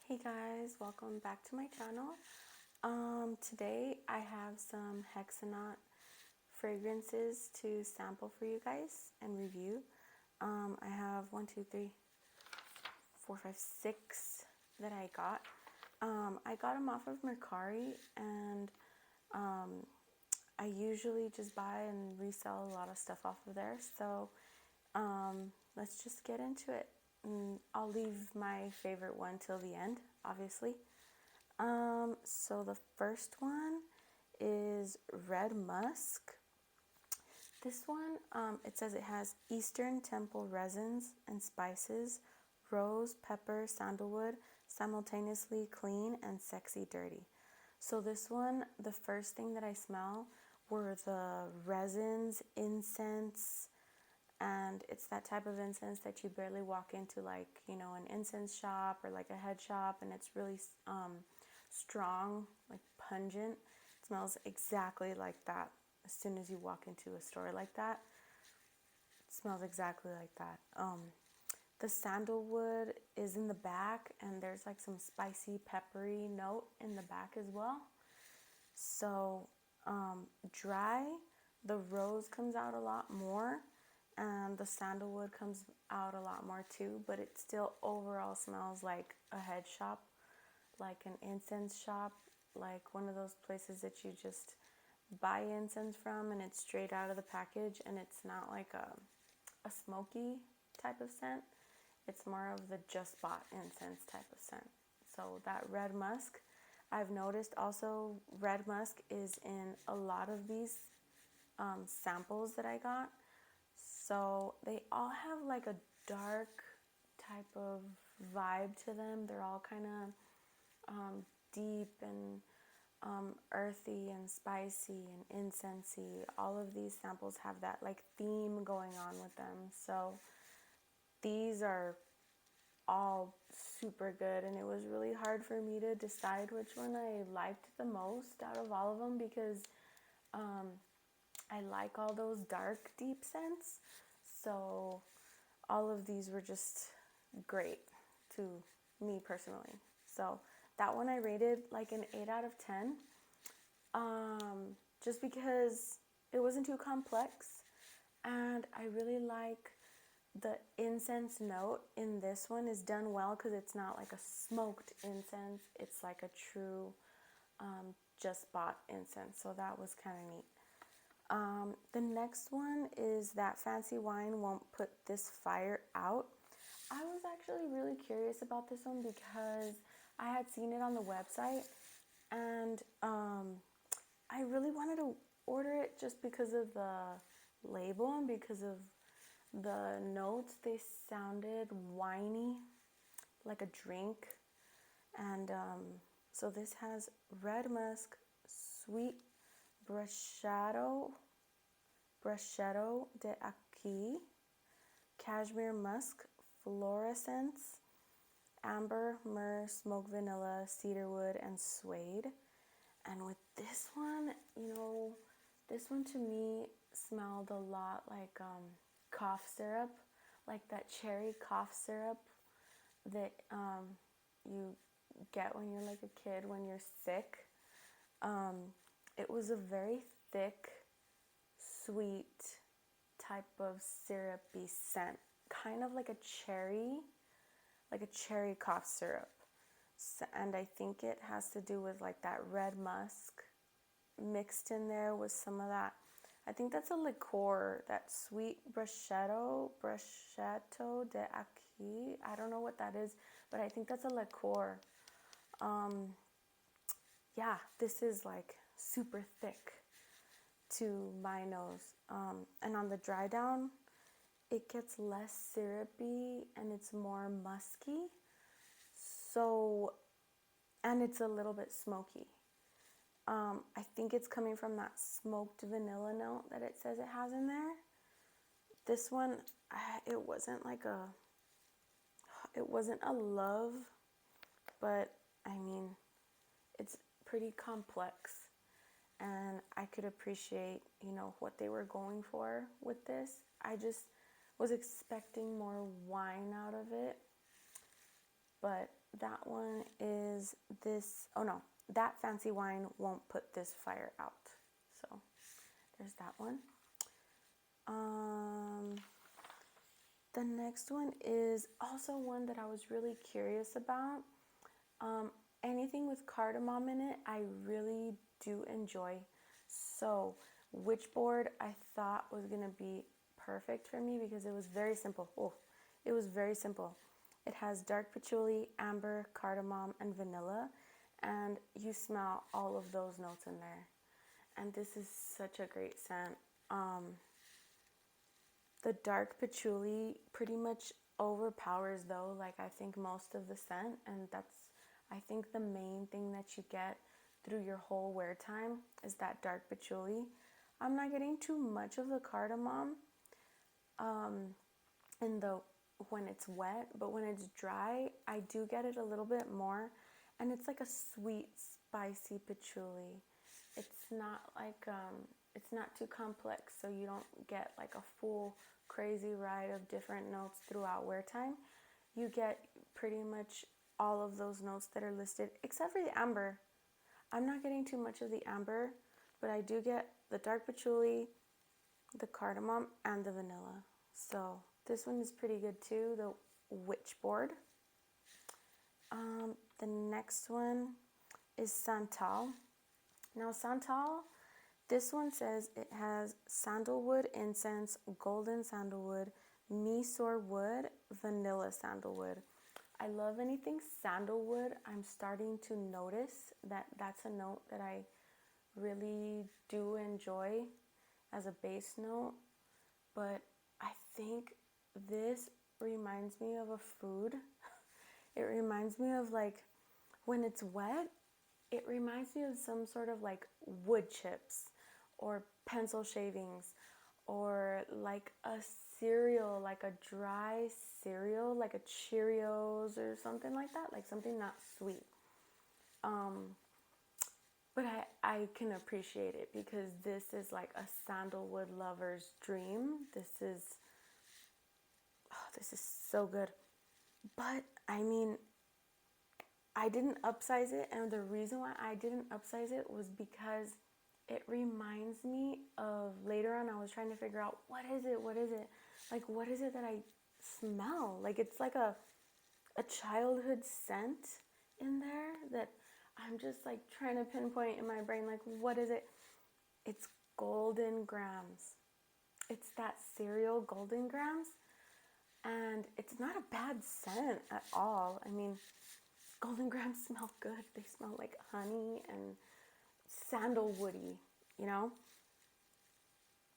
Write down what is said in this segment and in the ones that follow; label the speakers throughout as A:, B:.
A: Hey guys, welcome back to my channel. Today I have some Hexennacht fragrances to sample for you guys and review. I have 1, 2, 3, 4, 5, 6 that I got. I got them off of Mercari, and I usually just buy and resell a lot of stuff off of there. So let's just get into it. I'll leave my favorite one till the end, obviously. So the first one is Red Musk. This one, it says it has Eastern Temple resins and spices, rose, pepper, sandalwood, simultaneously clean and sexy dirty. So this one, the first thing that I smell were the resins, incense, and it's that type of incense that you barely walk into, like, you know, an incense shop or like a head shop, and it's really strong, like pungent. It smells exactly like that. As soon as you walk into a store like that, it smells exactly like that. The sandalwood is in the back, and there's like some spicy, peppery note in the back as well. So dry, the rose comes out a lot more, and the sandalwood comes out a lot more too, but it still overall smells like a head shop, like an incense shop, like one of those places that you just buy incense from and it's straight out of the package, and it's not like a smoky type of scent. It's more of the just bought incense type of scent. So that red musk, I've noticed also red musk is in a lot of these samples that I got. So they all have like a dark type of vibe to them. They're all kind of deep and earthy and spicy and incensey. All of these samples have that like theme going on with them. So these are all super good, and it was really hard for me to decide which one I liked the most out of all of them, because I like all those dark, deep scents. So all of these were just great to me personally. So that one I rated like an 8 out of 10. Just because it wasn't too complex, and I really like the incense note in this one is done well, because it's not like a smoked incense. It's like a true just bought incense. So that was kind of neat. The next one is That Fancy Wine Won't Put This Fire Out. I was actually really curious about this one because I had seen it on the website, and I really wanted to order it just because of the label and because of the notes. They sounded winey, like a drink. And so this has red musk, sweet bruschetto de Aki, cashmere musk, fluorescence, amber, myrrh, smoked vanilla, cedarwood, and suede. And with this one, you know, this one to me smelled a lot like cough syrup, like that cherry cough syrup that you get when you're like a kid when you're sick. It was a very thick, sweet type of syrupy scent, kind of like a cherry cough syrup. And I think it has to do with like that red musk mixed in there with some of that. I think that's a liqueur, that sweet bruschetto de Aki. I don't know what that is, but I think that's a liqueur. Yeah, this is like super thick to my nose. And on the dry down, it gets less syrupy and it's more musky. So, and it's a little bit smoky. I think it's coming from that smoked vanilla note that it says it has in there. This one, it wasn't a love, but I mean, it's pretty complex, and I could appreciate, you know, what they were going for with this. I just was expecting more wine out of it. but that one is this. Oh no, that fancy wine won't put this fire out. So there's that one. The next one is also one that I was really curious about. Anything with cardamom in it, I really do enjoy. So Witchboard I thought was gonna be perfect for me because it was very simple. Oh, it was very simple. It has dark patchouli, amber, cardamom, and vanilla, and you smell all of those notes in there. And this is such a great scent. The dark patchouli pretty much overpowers though, like I think most of the scent, and that's I think the main thing that you get through your whole wear time is that dark patchouli. I'm not getting too much of the cardamom in the when it's wet, but when it's dry, I do get it a little bit more, and it's like a sweet, spicy patchouli. It's not like it's not too complex, so you don't get like a full crazy ride of different notes throughout wear time. You get pretty much all of those notes that are listed, except for the amber. I'm not getting too much of the amber, but I do get the dark patchouli, the cardamom, and the vanilla. So this one is pretty good too, the Witchboard. The next one is Santal. Now Santal, this one says it has sandalwood incense, golden sandalwood, Mysore wood, vanilla sandalwood. I love anything sandalwood. I'm starting to notice that that's a note that I really do enjoy as a base note. But I think this reminds me of a food. It reminds me of like when it's wet, it reminds me of some sort of like wood chips or pencil shavings or like a cereal, like a dry cereal, like a Cheerios or something like that, like something not sweet. But I can appreciate it because this is like a sandalwood lover's dream. This is so good. But I mean, I didn't upsize it, and the reason why I didn't upsize it was because it reminds me of later on. I was trying to figure out what is it, like what is it that I smell? Like it's like a childhood scent in there that I'm just like trying to pinpoint in my brain. Like what is it? It's golden grams. It's that cereal golden grams, and it's not a bad scent at all. I mean, golden grams smell good. They smell like honey and sandalwoody, you know?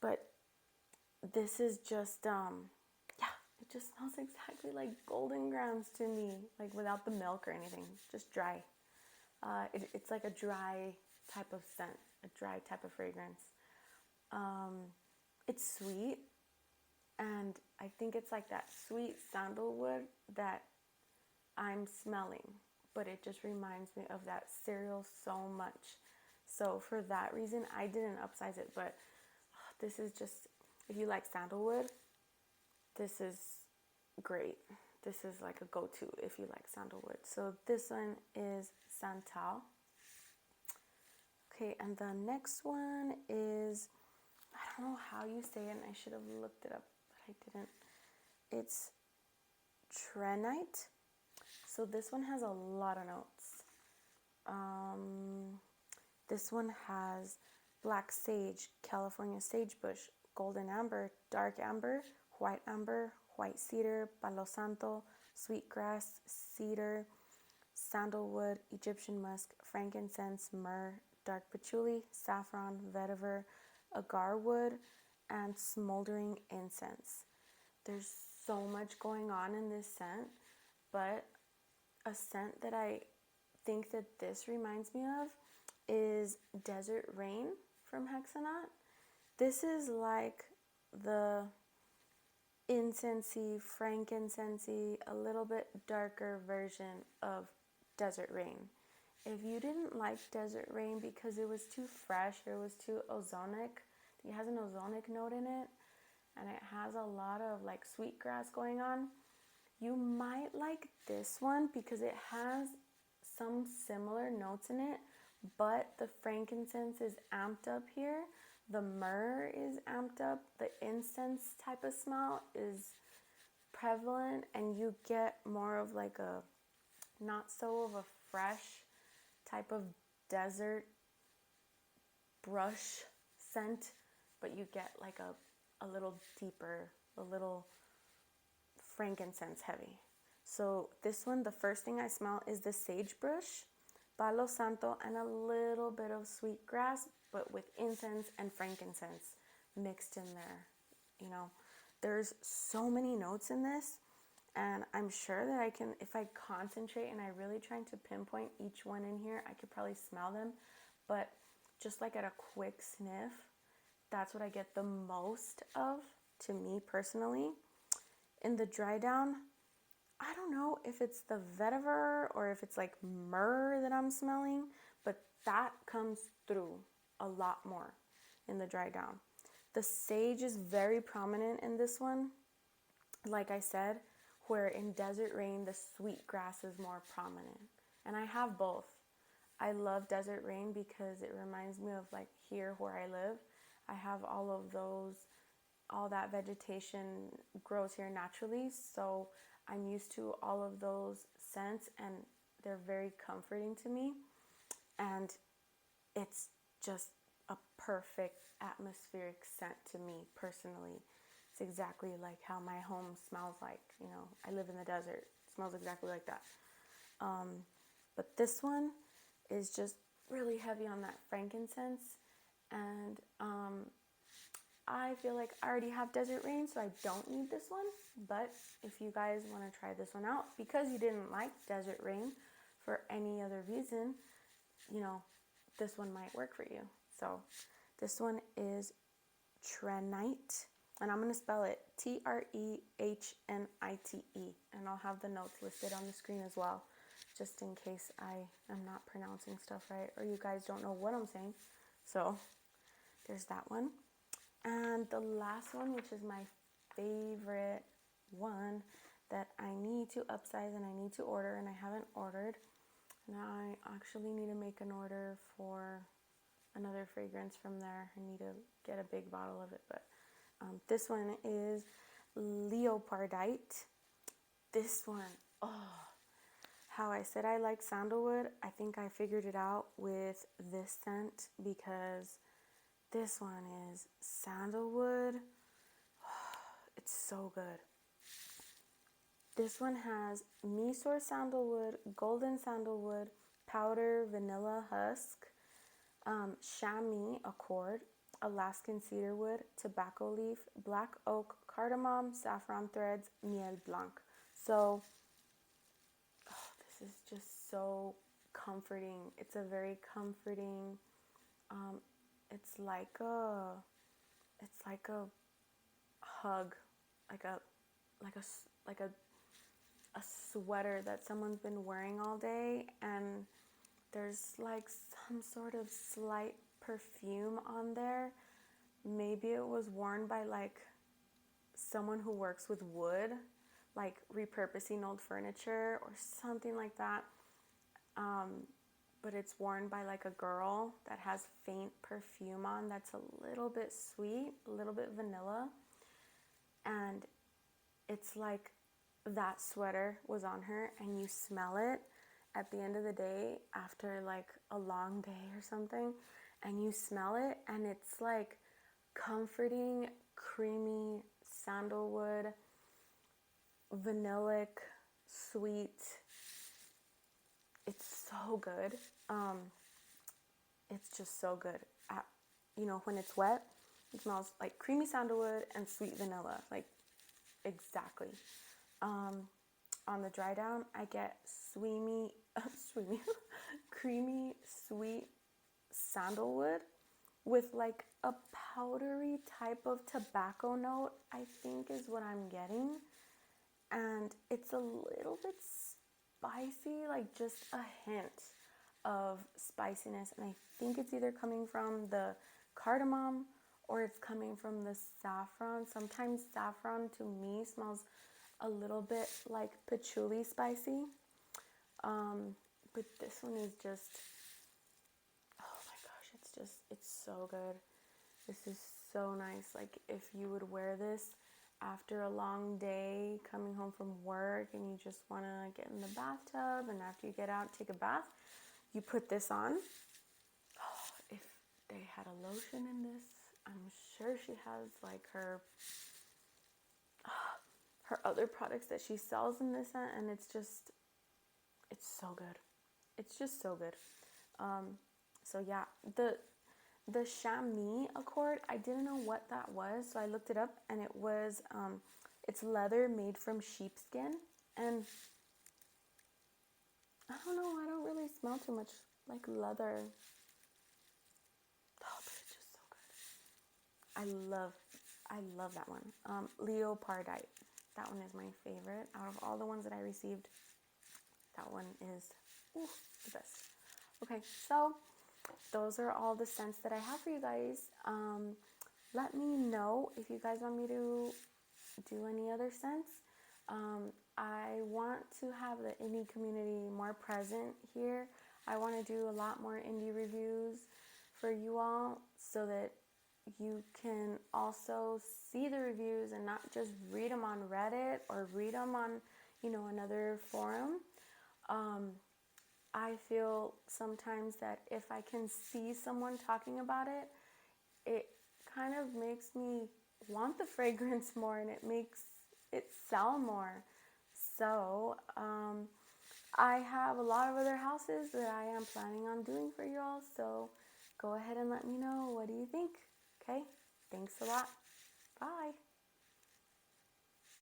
A: But this is just, yeah, it just smells exactly like golden grams to me, like without the milk or anything, just dry. It's like a dry type of scent, a dry type of fragrance. It's sweet, and I think it's like that sweet sandalwood that I'm smelling, but it just reminds me of that cereal so much. So for that reason, I didn't upsize it, but this is just, if you like sandalwood, this is great. This is like a go-to if you like sandalwood. So this one is Santal. Okay, and the next one is, I don't know how you say it, and I should have looked it up, but I didn't. It's Trenite. So this one has a lot of notes. This one has black sage, California sagebush, golden amber, dark amber, white cedar, palo santo, sweetgrass, cedar, sandalwood, Egyptian musk, frankincense, myrrh, dark patchouli, saffron, vetiver, agar wood, and smoldering incense. There's so much going on in this scent, but a scent that I think that this reminds me of is Desert Rain from Hexennacht. This is like the incensey, frankincensey, a little bit darker version of Desert Rain. If you didn't like Desert Rain because it was too fresh or it was too ozonic, it has an ozonic note in it, and it has a lot of like sweetgrass going on, You might like this one because it has some similar notes in it, but the frankincense is amped up here. The myrrh is amped up. The incense type of smell is prevalent, and you get more of like a not so of a fresh type of desert brush scent, but you get like a little deeper, a little frankincense heavy. So this one, the first thing I smell is the sagebrush, palo santo, and a little bit of sweetgrass, but with incense and frankincense mixed in there. You know, there's so many notes in this, and I'm sure that I can, if I concentrate and I really trying to pinpoint each one in here, I could probably smell them. But just like at a quick sniff, that's what I get the most of, to me personally. In the dry down, I don't know if it's the vetiver or if it's like myrrh that I'm smelling, but that comes through a lot more in the dry down. The sage is very prominent in this one. Like I said, where in Desert Rain, the sweet grass is more prominent. And I have both. I love Desert Rain because it reminds me of like here where I live. I have all of those, all that vegetation grows here naturally. So I'm used to all of those scents, and they're very comforting to me. And it's just a perfect atmospheric scent to me personally. It's exactly like how my home smells like. You know, I live in the desert. It smells exactly like that. But this one is just really heavy on that frankincense. And I feel like I already have Desert Rain, so I don't need this one. But if you guys want to try this one out, because you didn't like Desert Rain for any other reason, you know, this one might work for you. So this one is Trenite, and I'm going to spell it Trehnite, and I'll have the notes listed on the screen as well, just in case I am not pronouncing stuff right or you guys don't know what I'm saying. So there's that one. And the last one, which is my favorite one that I need to upsize and I need to order, and I haven't ordered. Now I actually need to make an order for another fragrance from there. I need to get a big bottle of it, but this one is Leopardite. This one, oh, how I said I like sandalwood, I think I figured it out with this scent, because this one is sandalwood. It's so good. This one has Mysore sandalwood, golden sandalwood, powder vanilla husk, chamois accord, Alaskan cedarwood, tobacco leaf, black oak, cardamom, saffron threads, miel blanc. So this is just so comforting. It's a very comforting, it's like a hug, like a sweater that someone's been wearing all day, and there's like some sort of slight perfume on there. Maybe it was worn by like someone who works with wood, like repurposing old furniture or something like that. But it's worn by like a girl that has faint perfume on that's a little bit sweet, a little bit vanilla. And it's like that sweater was on her, and you smell it at the end of the day after like a long day or something, and you smell it, and it's like comforting, creamy sandalwood, vanillic, sweet. It's so good. It's just so good. When it's wet, it smells like creamy sandalwood and sweet vanilla, like exactly. On the dry down, I get creamy, sweet sandalwood with like a powdery type of tobacco note, I think is what I'm getting. And it's a little bit spicy, like just a hint of spiciness. And I think it's either coming from the cardamom or it's coming from the saffron. Sometimes saffron to me smells a little bit like patchouli spicy. But this one is just, oh my gosh, it's so good. This is so nice. Like if you would wear this after a long day, coming home from work, and you just want to get in the bathtub, and after you get out, take a bath, you put this on. Oh, if they had a lotion in this, I'm sure she has like her other products that she sells in this, and it's so good. It's just so good. So yeah, the chamois accord, I didn't know what that was, so I looked it up, and it was it's leather made from sheepskin, and I don't know, I don't really smell too much like leather. Oh, but it's just so good. I love that one. Leopardite. That one is my favorite out of all the ones that I received. That one is the best. Okay, so those are all the scents that I have for you guys. Let me know if you guys want me to do any other scents. I want to have the indie community more present here. I want to do a lot more indie reviews for you all so that you can also see the reviews and not just read them on Reddit or read them on, another forum. I feel sometimes that if I can see someone talking about it, it kind of makes me want the fragrance more, and it makes it sell more. So I have a lot of other houses that I am planning on doing for you all. So go ahead and let me know, what do you think? Okay, thanks a lot. Bye.